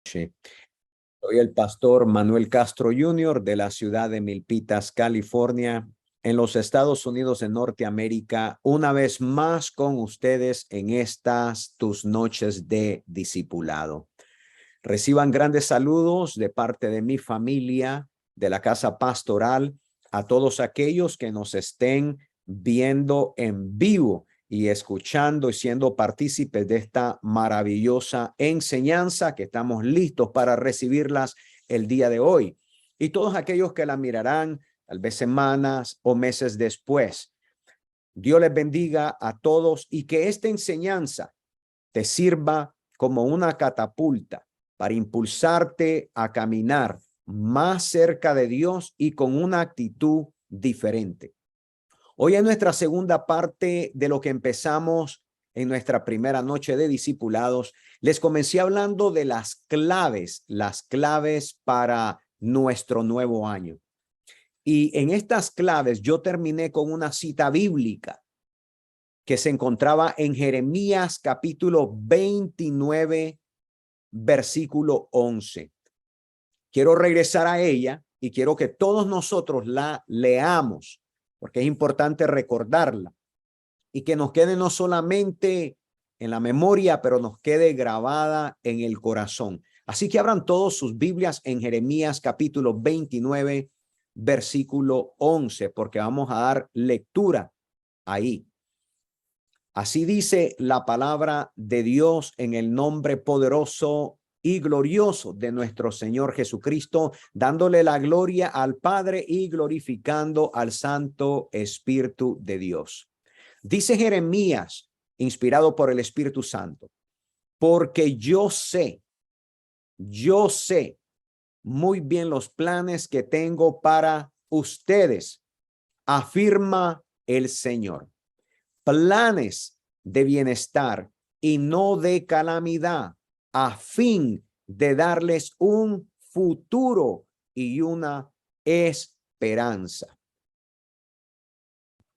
Sí. Soy el pastor Manuel Castro Jr. de la ciudad de Milpitas, California, en los Estados Unidos de Norteamérica, una vez más con ustedes en estas tus noches de discipulado. Reciban grandes saludos de parte de mi familia, de la casa pastoral, a todos aquellos que nos estén viendo en vivo y escuchando y siendo partícipes de esta maravillosa enseñanza que estamos listos para recibirlas el día de hoy. Y todos aquellos que la mirarán tal vez semanas o meses después. Dios les bendiga a todos y que esta enseñanza te sirva como una catapulta para impulsarte a caminar más cerca de Dios y con una actitud diferente. Hoy es nuestra segunda parte de lo que empezamos en nuestra primera noche de discipulados. Les comencé hablando de las claves para nuestro nuevo año. Y en estas claves yo terminé con una cita bíblica que se encontraba en Jeremías capítulo 29, versículo 11. Quiero regresar a ella y quiero que todos nosotros la leamos, porque es importante recordarla y que nos quede no solamente en la memoria, pero nos quede grabada en el corazón. Así que abran todos sus Biblias en Jeremías capítulo 29, versículo 11, porque vamos a dar lectura ahí. Así dice la palabra de Dios en el nombre poderoso y glorioso de nuestro Señor Jesucristo, dándole la gloria al Padre y glorificando al Santo Espíritu de Dios. Dice Jeremías, inspirado por el Espíritu Santo, porque yo sé muy bien los planes que tengo para ustedes, afirma el Señor. Planes de bienestar y no de calamidad, a fin de darles un futuro y una esperanza.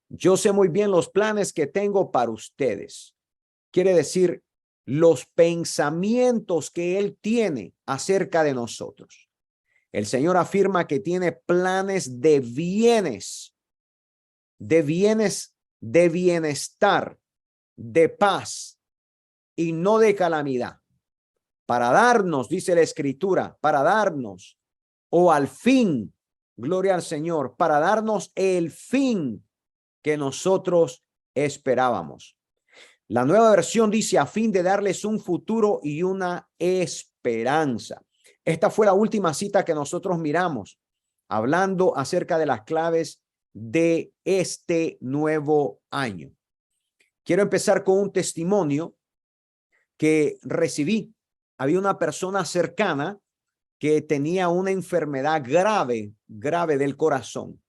Yo sé muy bien los planes que tengo para ustedes. Quiere decir, los pensamientos que Él tiene acerca de nosotros. El Señor afirma que tiene planes de bienes, de bienestar, de paz y no de calamidad. Para darnos, dice la Escritura, para darnos, o al fin, gloria al Señor, para darnos el fin que nosotros esperábamos. La nueva versión dice a fin de darles un futuro y una esperanza. Esta fue la última cita que nosotros miramos, hablando acerca de las claves de este nuevo año. Quiero empezar con un testimonio que recibí. Había una persona cercana que tenía una enfermedad grave del corazón.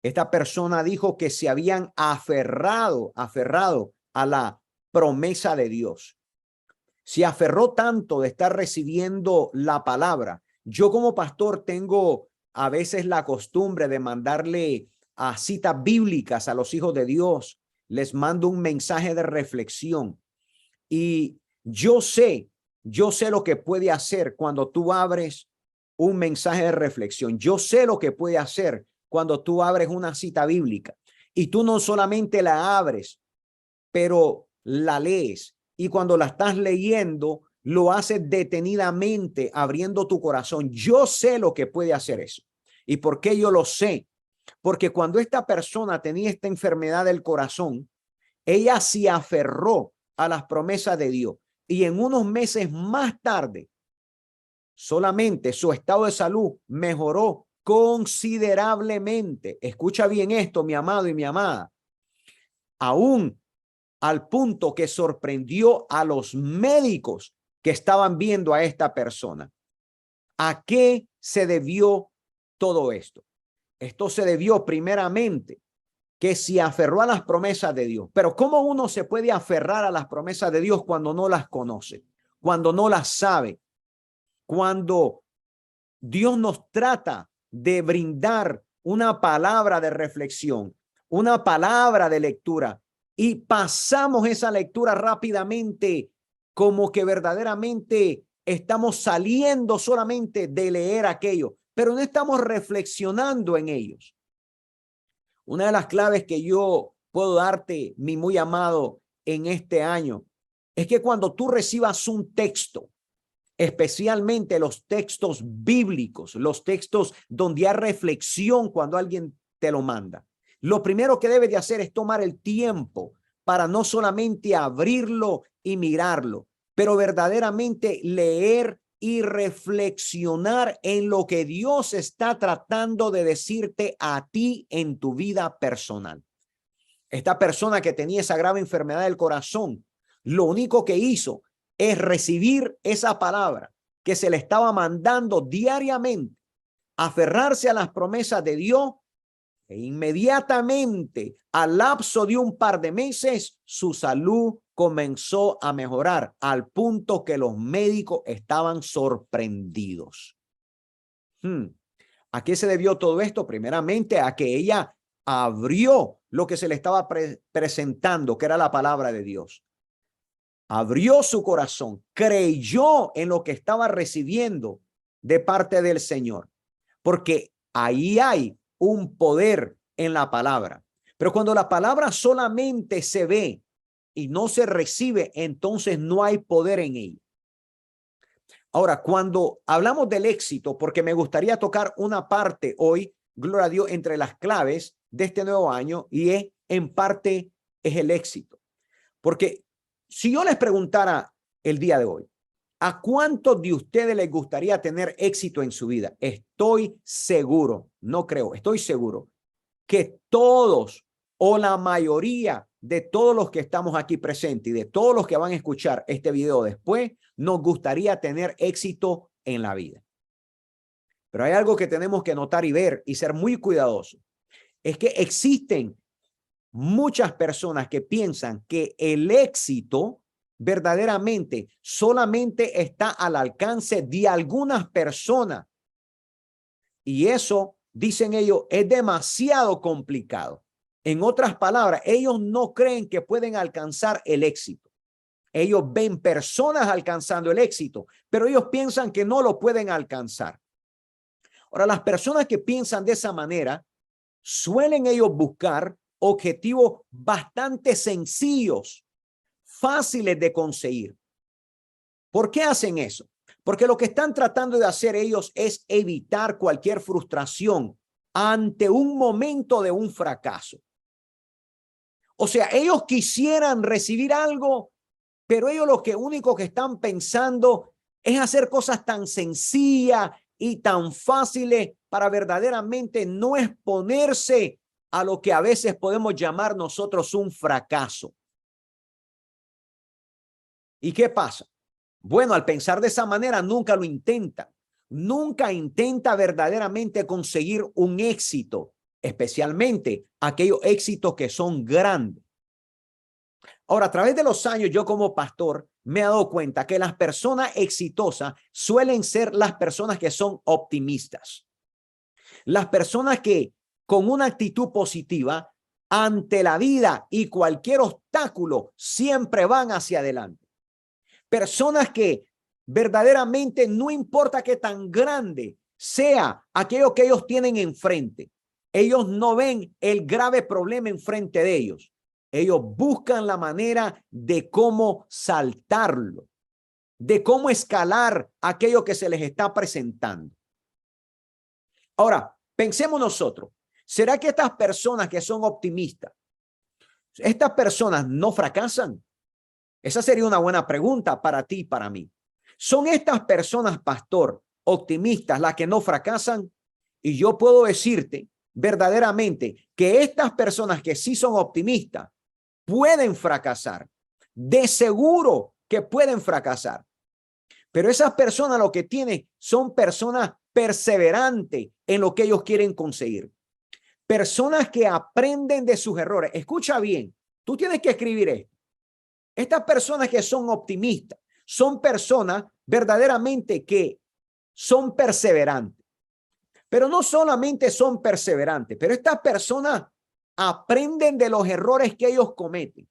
Esta persona dijo que se habían aferrado a la promesa de Dios. Se aferró tanto de estar recibiendo la palabra. Yo como pastor tengo a veces la costumbre de mandarle a citas bíblicas a los hijos de Dios. Les mando un mensaje de reflexión. Y yo sé lo que puede hacer cuando tú abres un mensaje de reflexión. Yo sé lo que puede hacer cuando tú abres una cita bíblica y tú no solamente la abres, pero la lees. Y cuando la estás leyendo, lo haces detenidamente, abriendo tu corazón. Yo sé lo que puede hacer eso. ¿Y por qué yo lo sé? Porque cuando esta persona tenía esta enfermedad del corazón, ella se aferró a las promesas de Dios. Y en unos meses más tarde, solamente su estado de salud mejoró considerablemente. Escucha bien esto, mi amado y mi amada. Aún al punto que sorprendió a los médicos que estaban viendo a esta persona. ¿A qué se debió todo esto? Esto se debió primeramente que se aferró a las promesas de Dios. Pero ¿cómo uno se puede aferrar a las promesas de Dios cuando no las conoce, cuando no las sabe, cuando Dios nos trata de brindar una palabra de reflexión, una palabra de lectura y pasamos esa lectura rápidamente como que verdaderamente estamos saliendo solamente de leer aquello, pero no estamos reflexionando en ellos. Una de las claves que yo puedo darte, mi muy amado, en este año, es que cuando tú recibas un texto, especialmente los textos bíblicos, los textos donde hay reflexión cuando alguien te lo manda, lo primero que debes de hacer es tomar el tiempo para no solamente abrirlo y mirarlo, pero verdaderamente leer y reflexionar en lo que Dios está tratando de decirte a ti en tu vida personal. Esta persona que tenía esa grave enfermedad del corazón, lo único que hizo es recibir esa palabra que se le estaba mandando diariamente, aferrarse a las promesas de Dios, e inmediatamente, al lapso de un par de meses, su salud comenzó a mejorar al punto que los médicos estaban sorprendidos. ¿A qué se debió todo esto? Primeramente a que ella abrió lo que se le estaba presentando, que era la palabra de Dios. Abrió su corazón, creyó en lo que estaba recibiendo de parte del Señor, porque ahí hay un poder en la palabra. Pero cuando la palabra solamente se ve y no se recibe, entonces no hay poder en ella. Ahora, cuando hablamos del éxito, porque me gustaría tocar una parte hoy, gloria a Dios, entre las claves de este nuevo año, y en parte es el éxito. Porque si yo les preguntara el día de hoy, ¿a cuántos de ustedes les gustaría tener éxito en su vida? Estoy seguro, no creo, estoy seguro que todos o la mayoría de todos los que estamos aquí presentes y de todos los que van a escuchar este video después, nos gustaría tener éxito en la vida. Pero hay algo que tenemos que notar y ver y ser muy cuidadosos. Es que existen muchas personas que piensan que el éxito verdaderamente solamente está al alcance de algunas personas. Y eso, dicen ellos, es demasiado complicado. En otras palabras, ellos no creen que pueden alcanzar el éxito. Ellos ven personas alcanzando el éxito, pero ellos piensan que no lo pueden alcanzar. Ahora, las personas que piensan de esa manera, suelen ellos buscar objetivos bastante sencillos, fáciles de conseguir. ¿Por qué hacen eso? Porque lo que están tratando de hacer ellos es evitar cualquier frustración ante un momento de un fracaso. O sea, ellos quisieran recibir algo, pero ellos lo único que están pensando es hacer cosas tan sencillas y tan fáciles para verdaderamente no exponerse a lo que a veces podemos llamar nosotros un fracaso. ¿Y qué pasa? Bueno, al pensar de esa manera, nunca lo intenta. Nunca intenta verdaderamente conseguir un éxito, especialmente aquellos éxitos que son grandes. Ahora, a través de los años, yo como pastor me he dado cuenta que las personas exitosas suelen ser las personas que son optimistas. Las personas que con una actitud positiva ante la vida y cualquier obstáculo siempre van hacia adelante. Personas que verdaderamente no importa qué tan grande sea aquello que ellos tienen enfrente, ellos no ven el grave problema enfrente de ellos. Ellos buscan la manera de cómo saltarlo, de cómo escalar aquello que se les está presentando. Ahora, pensemos nosotros, ¿será que estas personas que son optimistas, estas personas no fracasan? Esa sería una buena pregunta para ti y para mí. ¿Son estas personas, pastor, optimistas, las que no fracasan? Y yo puedo decirte verdaderamente que estas personas que sí son optimistas pueden fracasar. De seguro que pueden fracasar. Pero esas personas lo que tienen son personas perseverantes en lo que ellos quieren conseguir. Personas que aprenden de sus errores. Escucha bien, tú tienes que escribir esto. Estas personas que son optimistas son personas verdaderamente que son perseverantes. Pero no solamente son perseverantes, pero estas personas aprenden de los errores que ellos cometen.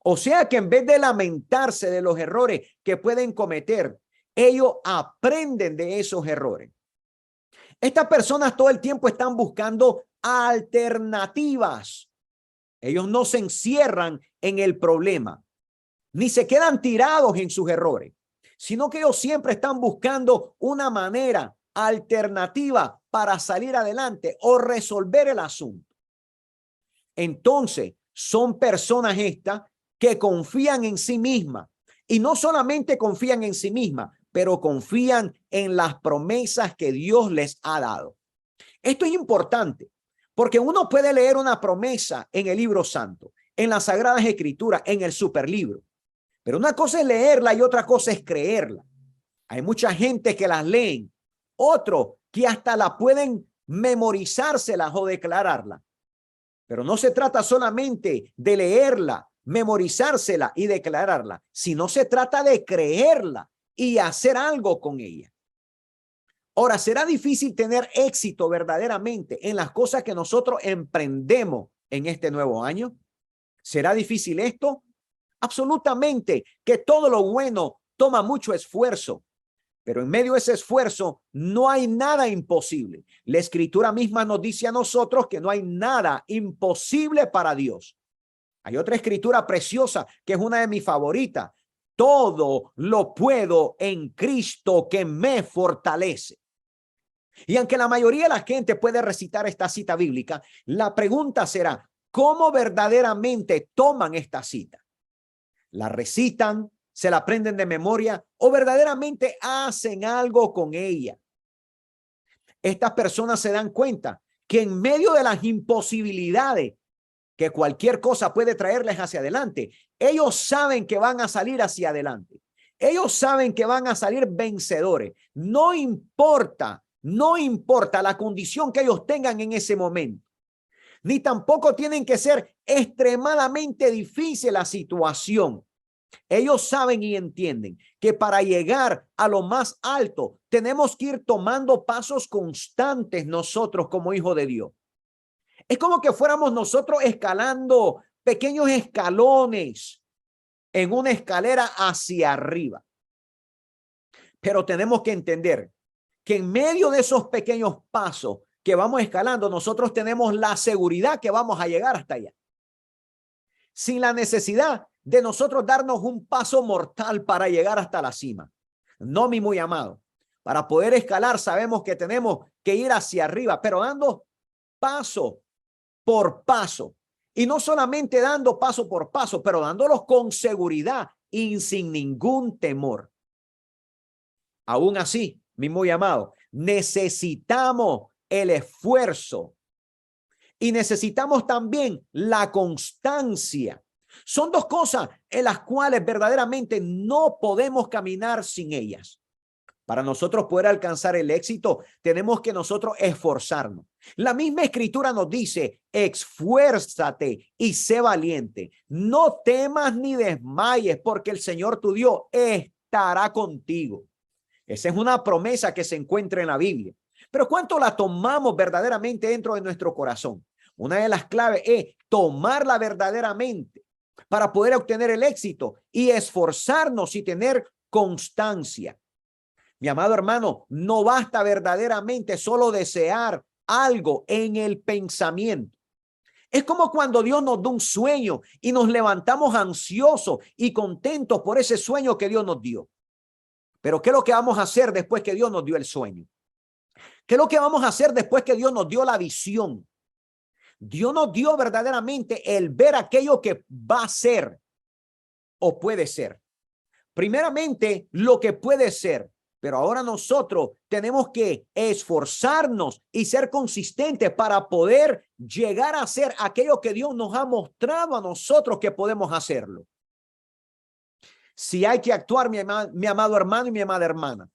O sea que en vez de lamentarse de los errores que pueden cometer, ellos aprenden de esos errores. Estas personas todo el tiempo están buscando alternativas. Ellos no se encierran en el problema, ni se quedan tirados en sus errores, sino que ellos siempre están buscando una manera alternativa para salir adelante o resolver el asunto. Entonces, son personas estas que confían en sí mismas, y no solamente confían en sí mismas, pero confían en las promesas que Dios les ha dado. Esto es importante porque uno puede leer una promesa en el libro santo, en las Sagradas Escrituras, en el superlibro, pero una cosa es leerla y otra cosa es creerla. Hay mucha gente que las leen, otros que hasta la pueden memorizárselas o declararla. Pero no se trata solamente de leerla, memorizársela y declararla, sino se trata de creerla y hacer algo con ella. Ahora, ¿será difícil tener éxito verdaderamente en las cosas que nosotros emprendemos en este nuevo año? ¿Será difícil esto? Absolutamente, que todo lo bueno toma mucho esfuerzo, pero en medio de ese esfuerzo no hay nada imposible. La Escritura misma nos dice a nosotros que no hay nada imposible para Dios. Hay otra escritura preciosa que es una de mis favoritas. Todo lo puedo en Cristo que me fortalece. Y aunque la mayoría de la gente puede recitar esta cita bíblica, la pregunta será, ¿cómo verdaderamente toman esta cita? ¿La recitan, se la aprenden de memoria o verdaderamente hacen algo con ella? Estas personas se dan cuenta que en medio de las imposibilidades que cualquier cosa puede traerles hacia adelante, ellos saben que van a salir hacia adelante. Ellos saben que van a salir vencedores. No importa la condición que ellos tengan en ese momento. Ni tampoco tienen que ser extremadamente difícil la situación. Ellos saben y entienden que para llegar a lo más alto tenemos que ir tomando pasos constantes nosotros como hijos de Dios. Es como que fuéramos nosotros escalando pequeños escalones en una escalera hacia arriba. Pero tenemos que entender que en medio de esos pequeños pasos que vamos escalando, nosotros tenemos la seguridad que vamos a llegar hasta allá. Sin la necesidad de nosotros darnos un paso mortal para llegar hasta la cima. No, mi muy amado. Para poder escalar sabemos que tenemos que ir hacia arriba, pero dando paso por paso. Y no solamente dando paso por paso, pero dándolos con seguridad y sin ningún temor. Aún así, mi muy amado, necesitamos el esfuerzo y necesitamos también la constancia. Son dos cosas en las cuales verdaderamente no podemos caminar sin ellas. Para nosotros poder alcanzar el éxito, tenemos que nosotros esforzarnos. La misma escritura nos dice, esfuérzate y sé valiente. No temas ni desmayes, porque el Señor tu Dios estará contigo. Esa es una promesa que se encuentra en la Biblia. Pero ¿cuánto la tomamos verdaderamente dentro de nuestro corazón? Una de las claves es tomarla verdaderamente para poder obtener el éxito y esforzarnos y tener constancia. Mi amado hermano, no basta verdaderamente solo desear algo en el pensamiento. Es como cuando Dios nos da un sueño y nos levantamos ansiosos y contentos por ese sueño que Dios nos dio. Pero ¿qué es lo que vamos a hacer después que Dios nos dio el sueño? ¿Qué es lo que vamos a hacer después que Dios nos dio la visión? Dios nos dio verdaderamente el ver aquello que va a ser o puede ser. Primeramente, lo que puede ser. Pero ahora nosotros tenemos que esforzarnos y ser consistentes para poder llegar a hacer aquello que Dios nos ha mostrado a nosotros que podemos hacerlo. Si hay que actuar, mi amado hermano y mi amada hermana,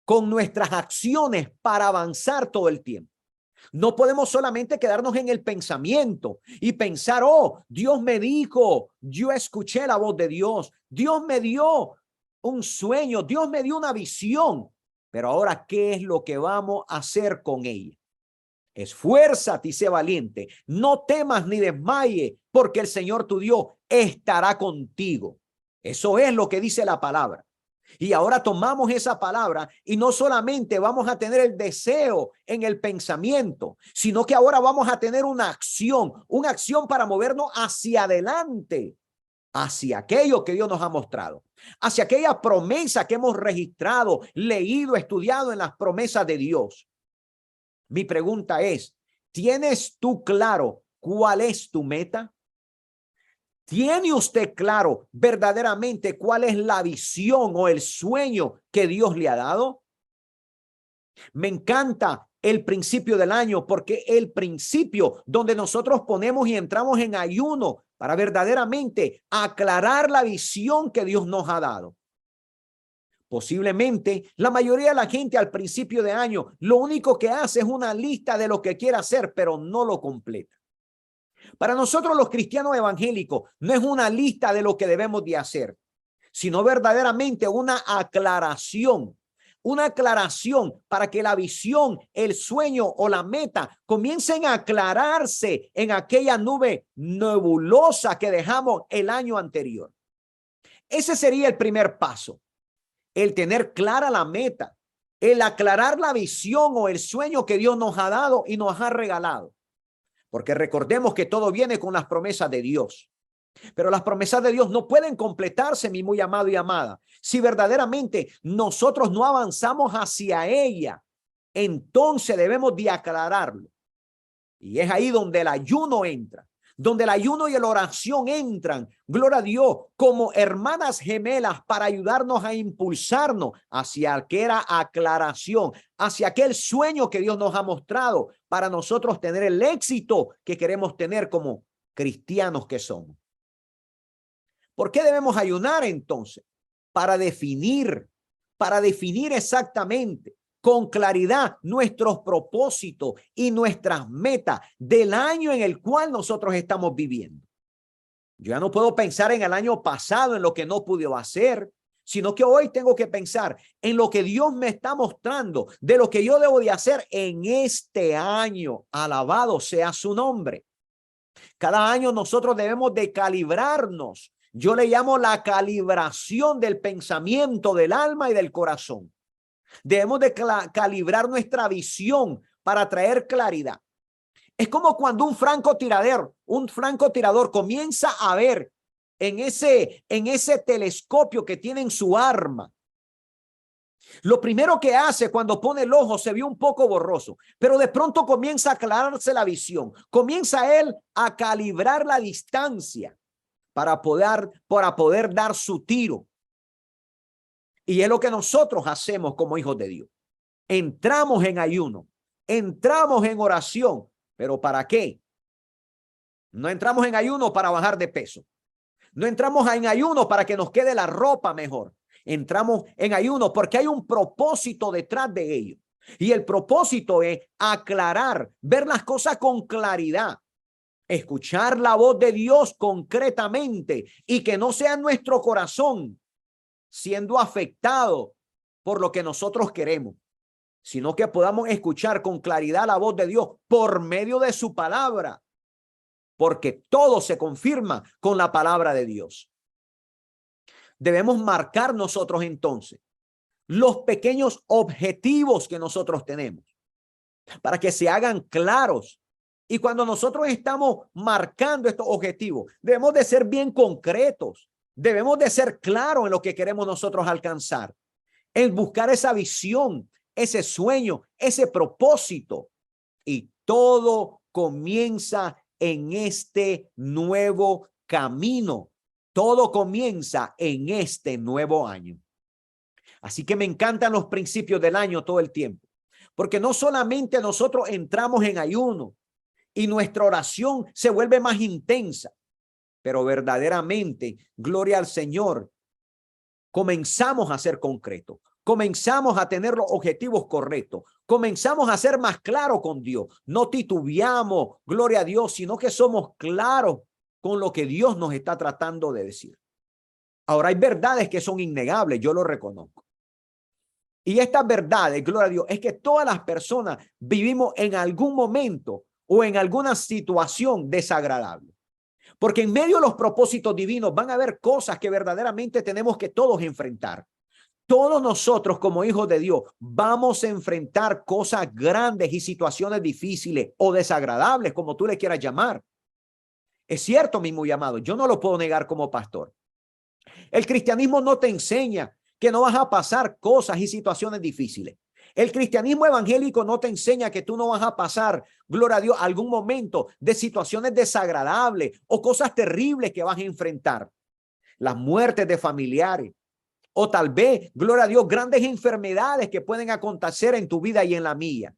con nuestras acciones para avanzar todo el tiempo. No podemos solamente quedarnos en el pensamiento y pensar, oh, Dios me dijo, yo escuché la voz de Dios, Dios me dio un sueño, Dios me dio una visión, pero ahora, ¿qué es lo que vamos a hacer con ella? Esfuérzate y sé valiente, no temas ni desmayes, porque el Señor tu Dios estará contigo. Eso es lo que dice la palabra. Y ahora tomamos esa palabra y no solamente vamos a tener el deseo en el pensamiento, sino que ahora vamos a tener una acción para movernos hacia adelante, hacia aquello que Dios nos ha mostrado, hacia aquella promesa que hemos registrado, leído, estudiado en las promesas de Dios. Mi pregunta es, ¿tienes tú claro cuál es tu meta? ¿Tiene usted claro verdaderamente cuál es la visión o el sueño que Dios le ha dado? Me encanta el principio del año, porque el principio donde nosotros ponemos y entramos en ayuno para verdaderamente aclarar la visión que Dios nos ha dado. Posiblemente la mayoría de la gente al principio de año lo único que hace es una lista de lo que quiere hacer, pero no lo completa. Para nosotros los cristianos evangélicos no es una lista de lo que debemos de hacer, sino verdaderamente una aclaración para que la visión, el sueño o la meta comiencen a aclararse en aquella nube nebulosa que dejamos el año anterior. Ese sería el primer paso, el tener clara la meta, el aclarar la visión o el sueño que Dios nos ha dado y nos ha regalado. Porque recordemos que todo viene con las promesas de Dios. Pero las promesas de Dios no pueden completarse, mi muy amado y amada, si verdaderamente nosotros no avanzamos hacia ella. Entonces debemos de aclararlo. Y es ahí donde el ayuno entra, donde el ayuno y la oración entran, gloria a Dios, como hermanas gemelas para ayudarnos a impulsarnos hacia aquella aclaración, hacia aquel sueño que Dios nos ha mostrado para nosotros tener el éxito que queremos tener como cristianos que somos. ¿Por qué debemos ayunar entonces? Para definir exactamente con claridad nuestros propósitos y nuestras metas del año en el cual nosotros estamos viviendo. Yo ya no puedo pensar en el año pasado, en lo que no pude hacer, sino que hoy tengo que pensar en lo que Dios me está mostrando, de lo que yo debo de hacer en este año. Alabado sea su nombre. Cada año nosotros debemos de calibrarnos. Yo le llamo la calibración del pensamiento, del alma y del corazón. Debemos de calibrar nuestra visión para traer claridad. Es como cuando un francotirador comienza a ver en ese telescopio que tiene en su arma. Lo primero que hace cuando pone el ojo se ve un poco borroso, pero de pronto comienza a aclararse la visión. Comienza él a calibrar la distancia para poder dar su tiro. Y es lo que nosotros hacemos como hijos de Dios. Entramos en ayuno, entramos en oración, pero ¿para qué? No entramos en ayuno para bajar de peso. No entramos en ayuno para que nos quede la ropa mejor. Entramos en ayuno porque hay un propósito detrás de ello. Y el propósito es aclarar, ver las cosas con claridad, escuchar la voz de Dios concretamente y que no sea nuestro corazón siendo afectado por lo que nosotros queremos, sino que podamos escuchar con claridad la voz de Dios por medio de su palabra, porque todo se confirma con la palabra de Dios. Debemos marcar nosotros entonces los pequeños objetivos que nosotros tenemos para que se hagan claros. Y cuando nosotros estamos marcando estos objetivos, debemos de ser bien concretos. Debemos de ser claros en lo que queremos nosotros alcanzar, en buscar esa visión, ese sueño, ese propósito. Y todo comienza en este nuevo camino. Todo comienza en este nuevo año. Así que me encantan los principios del año todo el tiempo, porque no solamente nosotros entramos en ayuno y nuestra oración se vuelve más intensa, pero verdaderamente, gloria al Señor, comenzamos a ser concretos, comenzamos a tener los objetivos correctos, comenzamos a ser más claros con Dios. No titubeamos, gloria a Dios, sino que somos claros con lo que Dios nos está tratando de decir. Ahora hay verdades que son innegables, yo lo reconozco. Y estas verdades, gloria a Dios, es que todas las personas vivimos en algún momento o en alguna situación desagradable. Porque en medio de los propósitos divinos van a haber cosas que verdaderamente tenemos que todos enfrentar. Todos nosotros como hijos de Dios vamos a enfrentar cosas grandes y situaciones difíciles o desagradables, como tú le quieras llamar. Es cierto, mi muy amado, yo no lo puedo negar como pastor. El cristianismo no te enseña que no vas a pasar cosas y situaciones difíciles. El cristianismo evangélico no te enseña que tú no vas a pasar, gloria a Dios, algún momento de situaciones desagradables o cosas terribles que vas a enfrentar. Las muertes de familiares o tal vez, gloria a Dios, grandes enfermedades que pueden acontecer en tu vida y en la mía.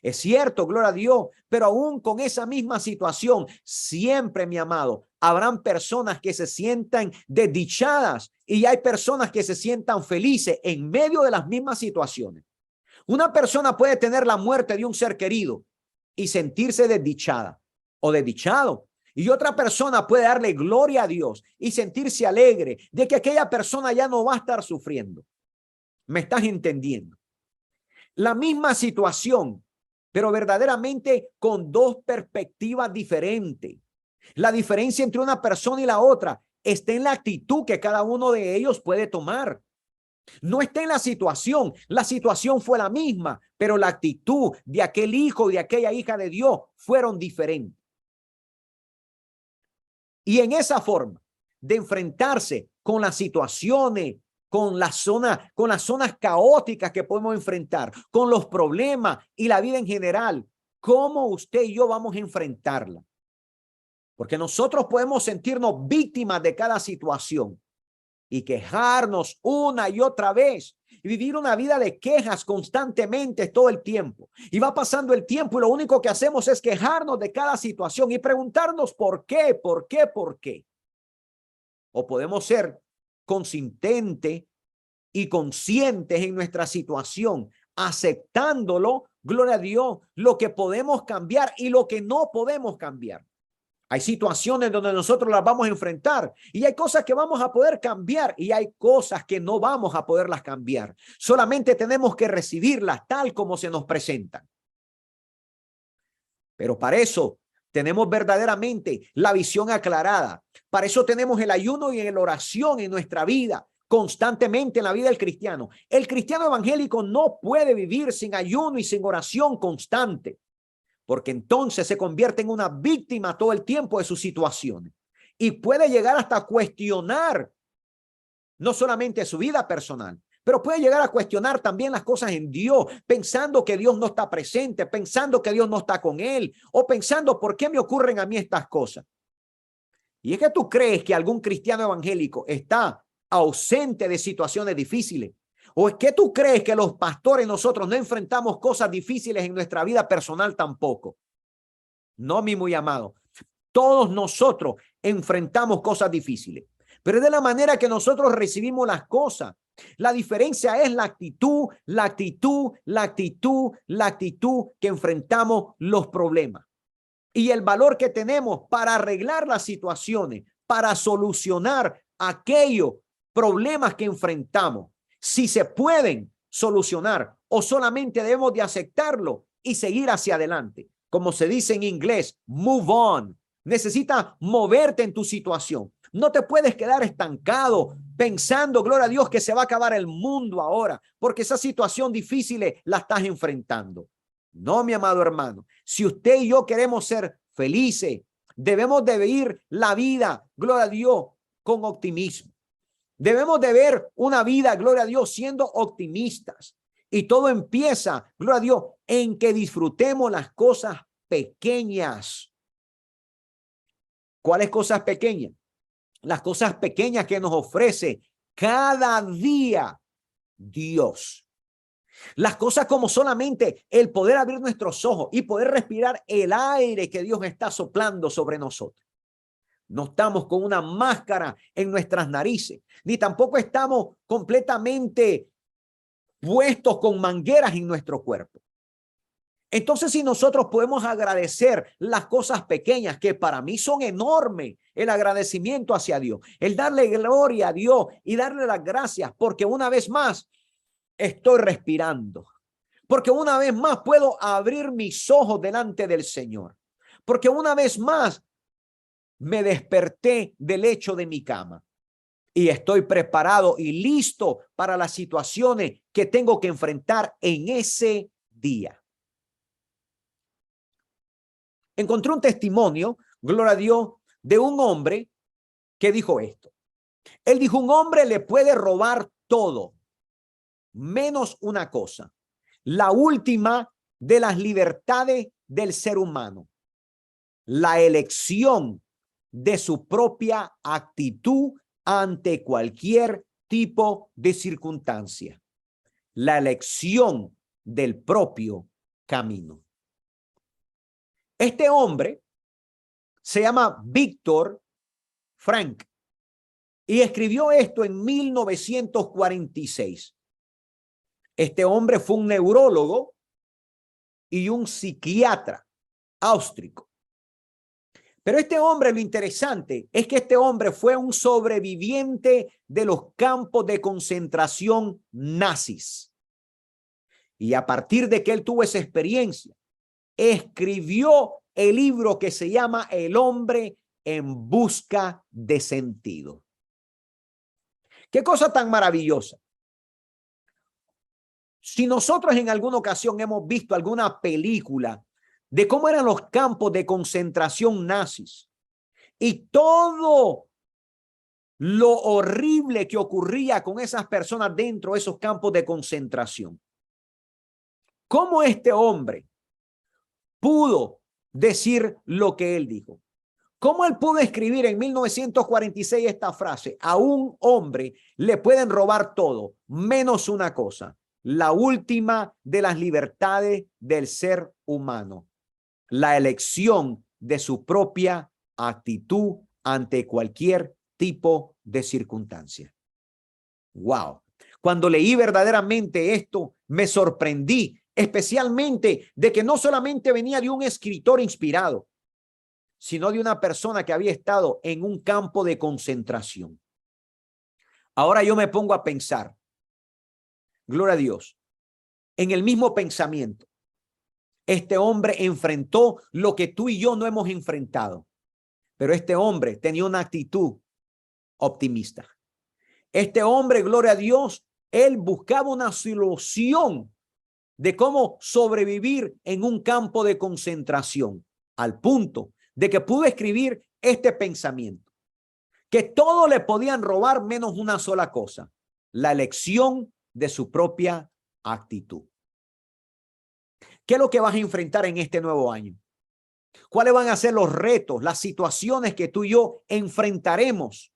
Es cierto, gloria a Dios, pero aún con esa misma situación, siempre, mi amado, habrán personas que se sientan desdichadas y hay personas que se sientan felices en medio de las mismas situaciones. Una persona puede tener la muerte de un ser querido y sentirse desdichada o desdichado. Y otra persona puede darle gloria a Dios y sentirse alegre de que aquella persona ya no va a estar sufriendo. ¿Me estás entendiendo? La misma situación, pero verdaderamente con dos perspectivas diferentes. La diferencia entre una persona y la otra está en la actitud que cada uno de ellos puede tomar. No está en la situación fue la misma, pero la actitud de aquel hijo y de aquella hija de Dios fueron diferentes. Y en esa forma de enfrentarse con las situaciones, con las zonas caóticas que podemos enfrentar, con los problemas y la vida en general, ¿cómo usted y yo vamos a enfrentarla? Porque nosotros podemos sentirnos víctimas de cada situación y quejarnos una y otra vez y vivir una vida de quejas constantemente todo el tiempo. Y va pasando el tiempo y lo único que hacemos es quejarnos de cada situación y preguntarnos por qué. O podemos ser consistentes y conscientes en nuestra situación, aceptándolo, gloria a Dios, lo que podemos cambiar y lo que no podemos cambiar. Hay situaciones donde nosotros las vamos a enfrentar y hay cosas que vamos a poder cambiar y hay cosas que no vamos a poderlas cambiar. Solamente tenemos que recibirlas tal como se nos presentan. Pero para eso tenemos verdaderamente la visión aclarada. Para eso tenemos el ayuno y la oración en nuestra vida, constantemente en la vida del cristiano. El cristiano evangélico no puede vivir sin ayuno y sin oración constante, porque entonces se convierte en una víctima todo el tiempo de sus situaciones y puede llegar hasta cuestionar no solamente su vida personal, pero puede llegar a cuestionar también las cosas en Dios, pensando que Dios no está presente, pensando que Dios no está con él, o pensando por qué me ocurren a mí estas cosas. Y es que tú crees que algún cristiano evangélico está ausente de situaciones difíciles. ¿O es que tú crees que los pastores nosotros no enfrentamos cosas difíciles en nuestra vida personal tampoco? No, mi muy amado. Todos nosotros enfrentamos cosas difíciles, pero es de la manera que nosotros recibimos las cosas. La diferencia es la actitud que enfrentamos los problemas y el valor que tenemos para arreglar las situaciones, para solucionar aquellos problemas que enfrentamos. Si se pueden solucionar o solamente debemos de aceptarlo y seguir hacia adelante. Como se dice en inglés, move on. Necesitas moverte en tu situación. No te puedes quedar estancado pensando, gloria a Dios, que se va a acabar el mundo ahora, porque esa situación difícil la estás enfrentando. No, mi amado hermano, si usted y yo queremos ser felices, debemos de vivir la vida, gloria a Dios, con optimismo. Debemos de ver una vida, gloria a Dios, siendo optimistas. Y todo empieza, gloria a Dios, en que disfrutemos las cosas pequeñas. ¿Cuáles cosas pequeñas? Las cosas pequeñas que nos ofrece cada día Dios. Las cosas como solamente el poder abrir nuestros ojos y poder respirar el aire que Dios está soplando sobre nosotros. No estamos con una máscara en nuestras narices, ni tampoco estamos completamente puestos con mangueras en nuestro cuerpo. Entonces, si nosotros podemos agradecer las cosas pequeñas, que para mí son enormes, el agradecimiento hacia Dios, el darle gloria a Dios y darle las gracias, porque una vez más estoy respirando, porque una vez más puedo abrir mis ojos delante del Señor, porque una vez más me desperté del lecho de mi cama. y estoy preparado y listo para las situaciones que tengo que enfrentar en ese día. Encontré un testimonio, gloria a Dios, de un hombre que dijo esto. Él dijo, un hombre le puede robar todo, menos una cosa, la última de las libertades del ser humano, la elección de su propia actitud ante cualquier tipo de circunstancia, la elección del propio camino. Este hombre se llama Víctor Frank y escribió esto en 1946. Este hombre fue un neurólogo y un psiquiatra austríaco. Pero este hombre, lo interesante es que este hombre fue un sobreviviente de los campos de concentración nazis. Y a partir de que él tuvo esa experiencia, escribió el libro que se llama El hombre en busca de sentido. Qué cosa tan maravillosa. Si nosotros en alguna ocasión hemos visto alguna película de cómo eran los campos de concentración nazis y todo lo horrible que ocurría con esas personas dentro de esos campos de concentración, ¿cómo este hombre pudo decir lo que él dijo? ¿Cómo él pudo escribir en 1946 esta frase? A un hombre le pueden robar todo, menos una cosa, la última de las libertades del ser humano, la elección de su propia actitud ante cualquier tipo de circunstancia. Wow. Cuando leí verdaderamente esto, me sorprendí, especialmente de que no solamente venía de un escritor inspirado, sino de una persona que había estado en un campo de concentración. Ahora yo me pongo a pensar, gloria a Dios, en el mismo pensamiento. Este hombre enfrentó lo que tú y yo no hemos enfrentado, pero este hombre tenía una actitud optimista. Este hombre, gloria a Dios, él buscaba una solución de cómo sobrevivir en un campo de concentración, al punto de que pudo escribir este pensamiento, que todo le podían robar menos una sola cosa, la elección de su propia actitud. ¿Qué es lo que vas a enfrentar en este nuevo año? ¿Cuáles van a ser los retos, las situaciones que tú y yo enfrentaremos?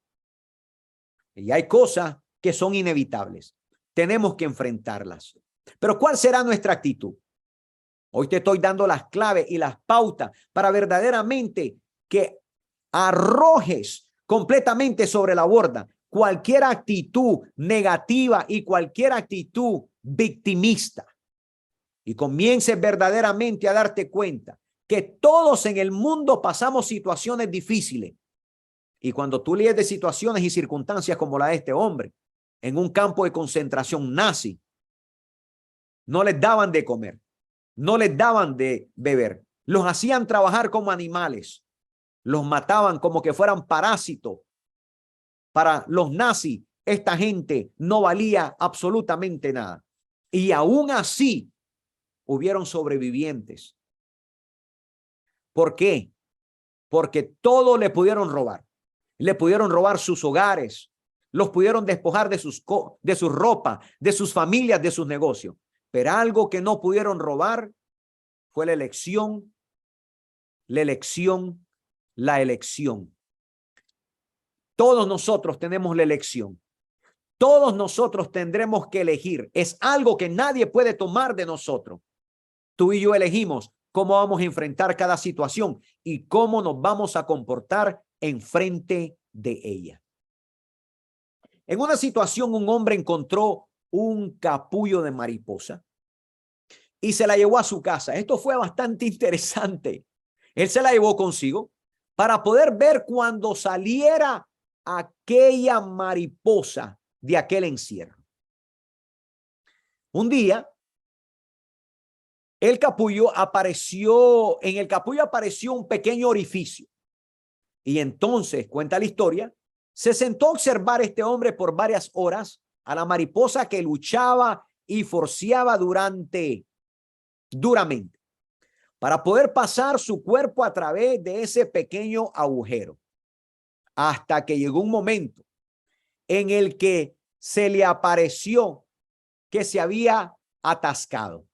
Y hay cosas que son inevitables. Tenemos que enfrentarlas. Pero ¿cuál será nuestra actitud? Hoy te estoy dando las claves y las pautas para verdaderamente que arrojes completamente sobre la borda cualquier actitud negativa y cualquier actitud victimista. Y comiences verdaderamente a darte cuenta que todos en el mundo pasamos situaciones difíciles. Y cuando tú lees de situaciones y circunstancias como la de este hombre, en un campo de concentración nazi, no les daban de comer, no les daban de beber, los hacían trabajar como animales, los mataban como que fueran parásitos. Para los nazis, esta gente no valía absolutamente nada. Y aún así, hubieron sobrevivientes. ¿Por qué? Porque todo le pudieron robar. Le pudieron robar sus hogares, los pudieron despojar de su ropa, de sus familias, de sus negocios. Pero algo que no pudieron robar fue la elección, la elección, la elección. Todos nosotros tenemos la elección. Todos nosotros tendremos que elegir. Es algo que nadie puede tomar de nosotros. Tú y yo elegimos cómo vamos a enfrentar cada situación y cómo nos vamos a comportar en frente de ella. En una situación, un hombre encontró un capullo de mariposa y se la llevó a su casa. Esto fue bastante interesante. Él se la llevó consigo para poder ver cuando saliera aquella mariposa de aquel encierro. Un día, en el capullo apareció un pequeño orificio. Y entonces, cuenta la historia, Se sentó a observar este hombre por varias horas a la mariposa que luchaba y forceaba duramente duramente para poder pasar su cuerpo a través de ese pequeño agujero, hasta que llegó un momento en el que se le apareció que se había atascado.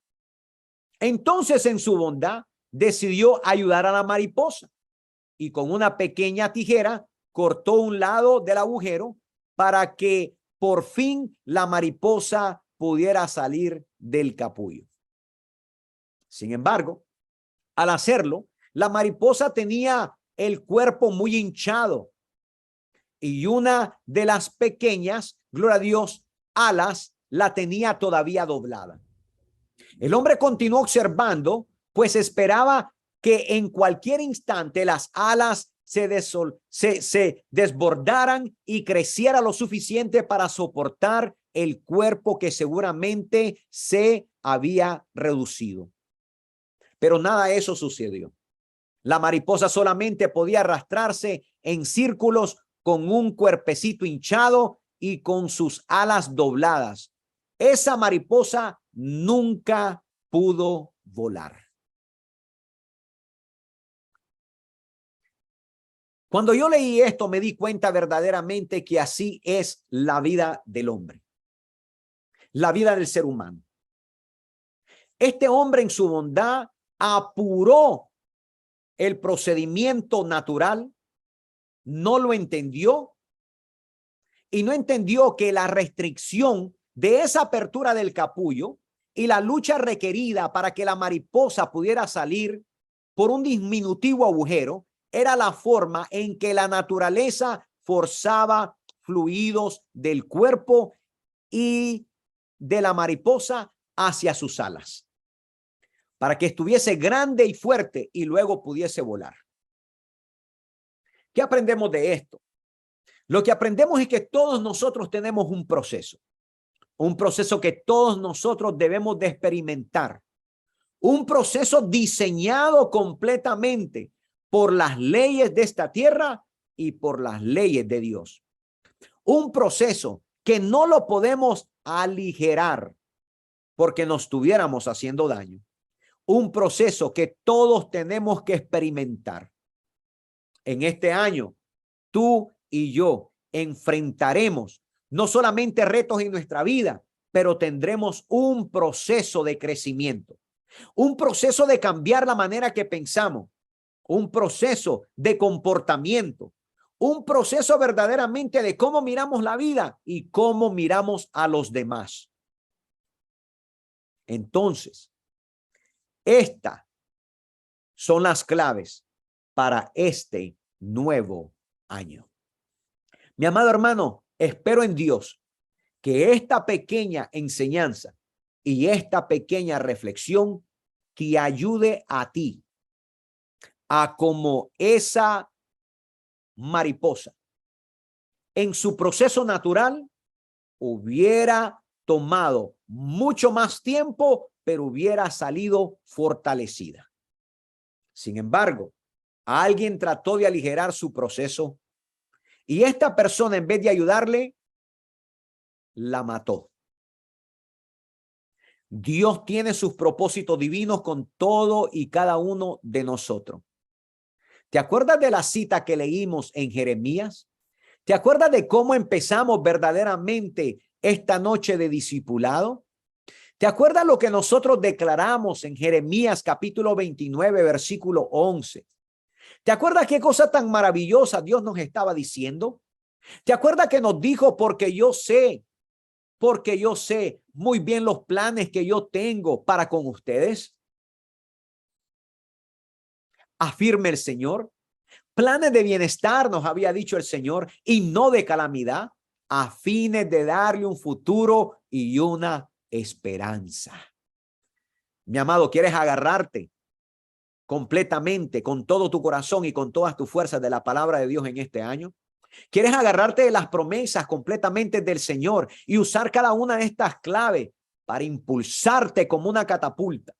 Entonces, en su bondad, decidió ayudar a la mariposa y con una pequeña tijera cortó un lado del agujero para que por fin la mariposa pudiera salir del capullo. Sin embargo, al hacerlo, la mariposa tenía el cuerpo muy hinchado y una de las pequeñas, gloria a Dios, alas la tenía todavía doblada. El hombre continuó observando, pues esperaba que en cualquier instante las alas se desbordaran y creciera lo suficiente para soportar el cuerpo que seguramente se había reducido. Pero nada de eso sucedió. La mariposa solamente podía arrastrarse en círculos con un cuerpecito hinchado y con sus alas dobladas. Esa mariposa nunca pudo volar. Cuando yo leí esto, me di cuenta verdaderamente que así es la vida del hombre, la vida del ser humano. Este hombre en su bondad apuró el procedimiento natural, no lo entendió y no entendió que la restricción de esa apertura del capullo y la lucha requerida para que la mariposa pudiera salir por un diminutivo agujero era la forma en que la naturaleza forzaba fluidos del cuerpo y de la mariposa hacia sus alas, para que estuviese grande y fuerte y luego pudiese volar. ¿Qué aprendemos de esto? Lo que aprendemos es que todos nosotros tenemos un proceso que todos nosotros debemos de experimentar, un proceso diseñado completamente por las leyes de esta tierra y por las leyes de Dios. Un proceso que no lo podemos aligerar porque nos estuviéramos haciendo daño. Un proceso que todos tenemos que experimentar. En este año, tú y yo enfrentaremos no solamente retos en nuestra vida, pero tendremos un proceso de crecimiento, un proceso de cambiar la manera que pensamos, un proceso de comportamiento, un proceso verdaderamente de cómo miramos la vida y cómo miramos a los demás. Entonces, estas son las claves para este nuevo año. Mi amado hermano, espero en Dios que esta pequeña enseñanza y esta pequeña reflexión te ayude a ti a como esa mariposa en su proceso natural hubiera tomado mucho más tiempo, pero hubiera salido fortalecida. Sin embargo, alguien trató de aligerar su proceso y esta persona, en vez de ayudarle, la mató. Dios tiene sus propósitos divinos con todo y cada uno de nosotros. ¿Te acuerdas de la cita que leímos en Jeremías? ¿Te acuerdas de cómo empezamos verdaderamente esta noche de discipulado? ¿Te acuerdas lo que nosotros declaramos en Jeremías capítulo 29, versículo 11? ¿Te acuerdas qué cosa tan maravillosa Dios nos estaba diciendo? ¿Te acuerdas que nos dijo, porque yo sé muy bien los planes que yo tengo para con ustedes? Afirme el Señor. Planes de bienestar nos había dicho el Señor y no de calamidad, a fines de darle un futuro y una esperanza. Mi amado, ¿quieres agarrarte completamente, con todo tu corazón y con todas tus fuerzas de la palabra de Dios en este año? ¿Quieres agarrarte de las promesas completamente del Señor y usar cada una de estas claves para impulsarte como una catapulta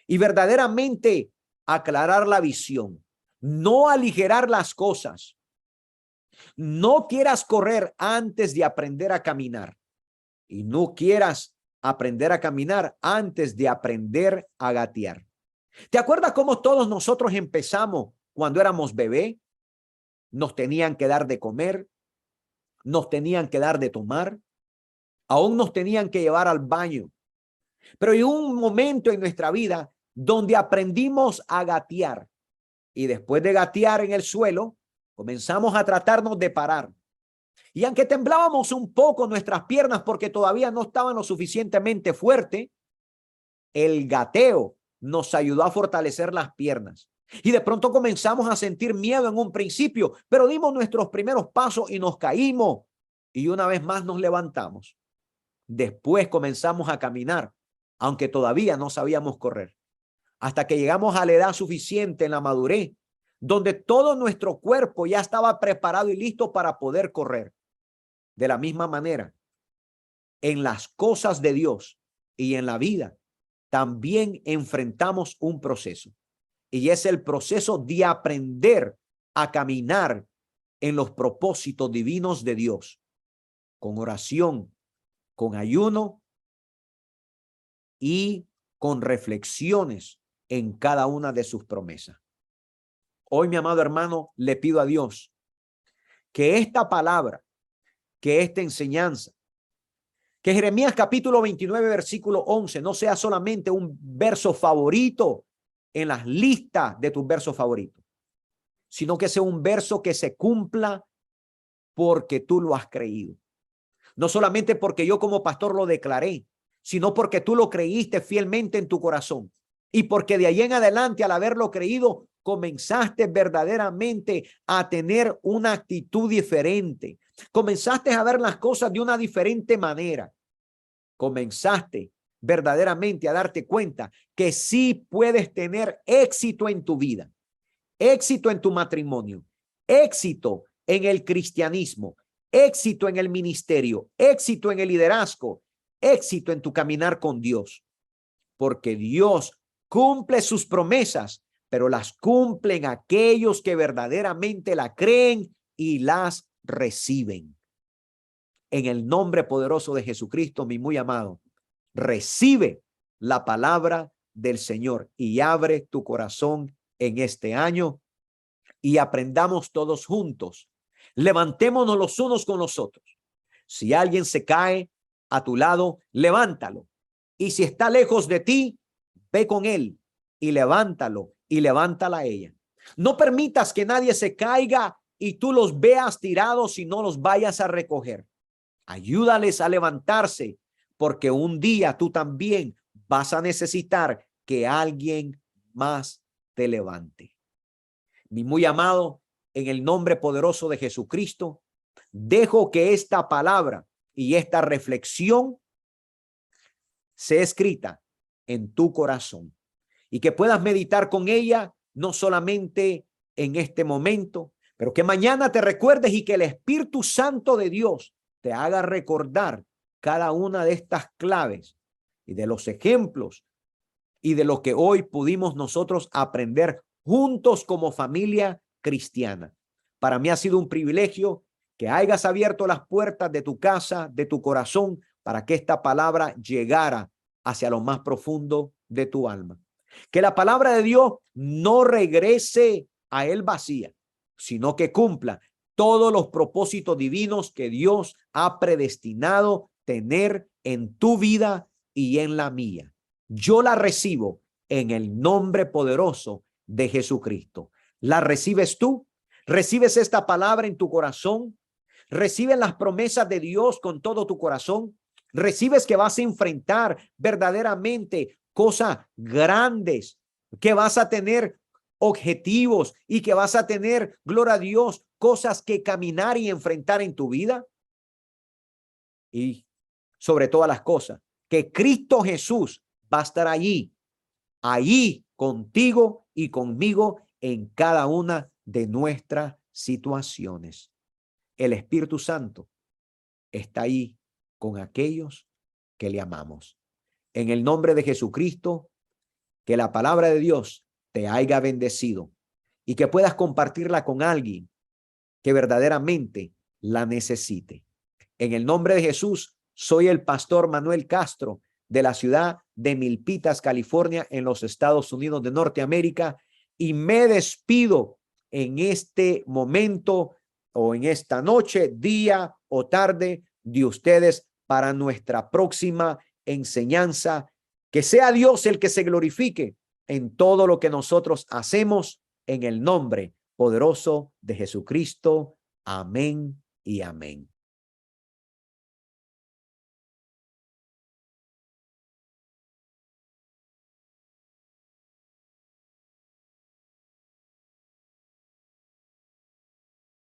y verdaderamente aclarar la visión, no aligerar las cosas, No quieras correr antes de aprender a caminar. Y no quieras aprender a caminar antes de aprender a gatear. ¿Te acuerdas cómo todos nosotros empezamos cuando éramos bebé? Nos tenían que dar de comer, nos tenían que dar de tomar, aún nos tenían que llevar al baño. Pero hay un momento en nuestra vida donde aprendimos a gatear. Y después de gatear en el suelo, comenzamos a tratarnos de parar. Y aunque temblábamos un poco nuestras piernas porque todavía no estaban lo suficientemente fuerte, el gateo nos ayudó a fortalecer las piernas. Y de pronto comenzamos a sentir miedo en un principio, pero dimos nuestros primeros pasos y nos caímos. Y una vez más nos levantamos. Después comenzamos a caminar, aunque todavía no sabíamos correr. Hasta que llegamos a la edad suficiente en la madurez, donde todo nuestro cuerpo ya estaba preparado y listo para poder correr. De la misma manera, en las cosas de Dios y en la vida, también enfrentamos un proceso. Y es el proceso de aprender a caminar en los propósitos divinos de Dios, con oración, con ayuno y con reflexiones en cada una de sus promesas. Hoy, mi amado hermano, le pido a Dios que esta palabra, que esta enseñanza, que Jeremías capítulo 29, versículo 11, no sea solamente un verso favorito en las listas de tus versos favoritos, sino que sea un verso que se cumpla porque tú lo has creído. No solamente porque yo como pastor lo declaré, sino porque tú lo creíste fielmente en tu corazón. Y porque de ahí en adelante, al haberlo creído, comenzaste verdaderamente a tener una actitud diferente. Comenzaste a ver las cosas de una diferente manera. Comenzaste verdaderamente a darte cuenta que sí puedes tener éxito en tu vida, éxito en tu matrimonio, éxito en el cristianismo, éxito en el ministerio, éxito en el liderazgo, éxito en tu caminar con Dios. Porque Dios cumple sus promesas, pero las cumplen aquellos que verdaderamente la creen y las reciben. En el nombre poderoso de Jesucristo, mi muy amado, recibe la palabra del Señor y abre tu corazón en este año y aprendamos todos juntos. Levantémonos los unos con los otros. Si alguien se cae a tu lado, levántalo. Y si está lejos de ti, ve con él y levántalo y levántala a ella. No permitas que nadie se caiga y tú los veas tirados y no los vayas a recoger. Ayúdales a levantarse, porque un día tú también vas a necesitar que alguien más te levante. Mi muy amado, en el nombre poderoso de Jesucristo, dejo que esta palabra y esta reflexión sea escrita en tu corazón y que puedas meditar con ella, no solamente en este momento, pero que mañana te recuerdes y que el Espíritu Santo de Dios te haga recordar cada una de estas claves y de los ejemplos y de lo que hoy pudimos nosotros aprender juntos como familia cristiana. Para mí ha sido un privilegio que hayas abierto las puertas de tu casa, de tu corazón, para que esta palabra llegara hacia lo más profundo de tu alma. Que la palabra de Dios no regrese a él vacía, sino que cumpla todos los propósitos divinos que Dios ha predestinado tener en tu vida y en la mía. Yo la recibo en el nombre poderoso de Jesucristo. ¿La recibes tú? ¿Recibes esta palabra en tu corazón? ¿Recibes las promesas de Dios con todo tu corazón? ¿Recibes que vas a enfrentar verdaderamente cosas grandes, que vas a tener objetivos y que vas a tener, gloria a Dios, cosas que caminar y enfrentar en tu vida? Y sobre todas las cosas, que Cristo Jesús va a estar allí contigo y conmigo en cada una de nuestras situaciones. El Espíritu Santo está ahí con aquellos que le amamos. En el nombre de Jesucristo, que la palabra de Dios te haya bendecido y que puedas compartirla con alguien que verdaderamente la necesite. En el nombre de Jesús, soy el pastor Manuel Castro de la ciudad de Milpitas, California, en los Estados Unidos de Norteamérica, y me despido en este momento o en esta noche, día o tarde de ustedes para nuestra próxima enseñanza. Que sea Dios el que se glorifique en todo lo que nosotros hacemos en el nombre poderoso de Jesucristo. Amén y amén.